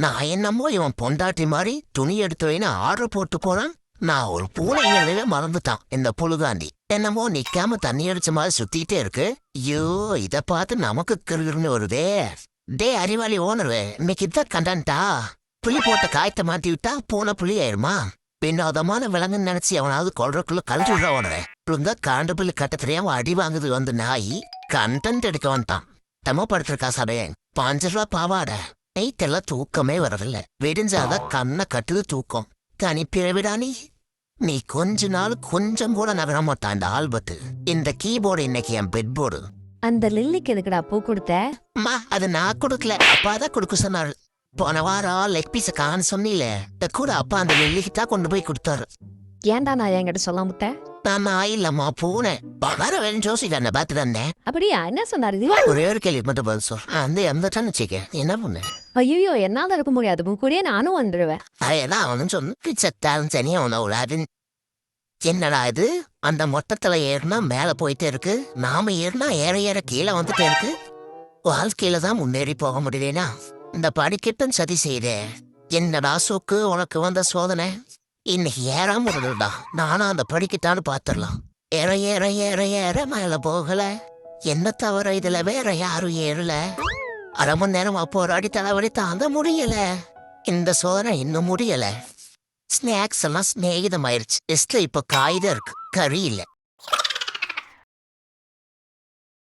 நான் என்னமோ இவன் பொண்டாட்டி மாதிரி துணி எடுத்து வைன்னு ஆர்டர் போட்டு போறான். நான் ஒரு பூனைங்களவே மறந்துட்டான் இந்த புழுதாண்டி. என்னமோ நிக்காம தண்ணி அடிச்ச மாதிரி சுத்திட்டே இருக்கு. ஐயோ, இத பார்த்து நமக்கு கிருகிருன்னு வருதே. டே அறிவாளி ஓனரு, இன்னைக்கு இதான் கண்டா புளி போட்ட காயத்தை மாத்தி விட்டா பூனை புளி ஆயிருமா? பின்னாதமான விலங்குன்னு நினைச்சு அவனாவது கொள்றக்குள்ள கழட்டி விடுற ஓனரு. இருந்தா காண்டு புள்ளி கட்ட தெரியாம அடி வாங்குது வந்து நாய் கண்டென்ட் எடுக்க வந்துட்டான். தமோ படுத்திருக்கா சடைய ₹5 பாவாட. நைட்டெல்லாம் தூக்கமே வரதில்ல. விடிஞ்சாதான் கண்ணை கட்டுது தூக்கம். தனி பிறவிடா நீ கொஞ்ச நாள் கொஞ்சம் கூட நகர மாட்டான் இந்த ஆல்பத்து. இந்த கீபோர்டு இன்னைக்கு என் பெட் போர்டு. அந்த லில்லிக்கு எதுக்குடா பூ கொடுத்த? அம்மா, அது நான் கொடுக்கல, அப்பாதான் கொடுக்க சொன்னாரு. போன வாரம் லெக் பீஸ காண சொன்னீல, கூட அப்பா அந்த லில்லிக்கு தான் கொண்டு போய் கொடுத்தாரு. ஏன்டா நான் என்கிட்ட சொல்ல முட்டேன்? நான் இல்லம்மா பூனை வர வேணும் ஜோசிக்காரனை பார்த்து தந்தேன். அப்படியா? என்ன சொன்னாரு? ஒரே ஒரு கேள்வி மட்டும் பதில் சொல். அந்த எந்தட்டான்னு வச்சுக்க என்ன பண்ணு. ஐயோ, என்னால இருக்க முடியாது. கூடயே நானும் வந்துடுவேன். அதான் அவனு சொன்னு செத்தாலும் தனியா உணவுலாது. என்னடா இது, அந்த மொட்டத்துல ஏறினா மேல போயிட்டே இருக்கு, நாம ஏறினா ஏற ஏற கீழே வந்துட்டே இருக்கு. வாழ்க்கையில தான் முன்னேறி போக முடியலனா இந்த படிக்கட்டும் சதி செய்தே. என்னடா சோக்கு உனக்கு வந்த சோதனை. இன்னைக்கு ஏறாம இருந்ததுடா, நானும் அந்த படிக்கட்டான்னு பாத்துடலாம். ஏற ஏற ஏற ஏற மேல போகல. என்ன தவிர இதுல வேற யாரும் ஏறல. அரை மணி நேரமா போராடி தலைவலி தாங்க முடியல. இந்த சோதனை இன்னும் முடியல. ஸ்நாக்ஸ் எல்லாம் ஸ்நேகிதமாயிருச்சு. டெஸ்ட்ல இப்ப காகிதம் இருக்கு, கறி இல்ல.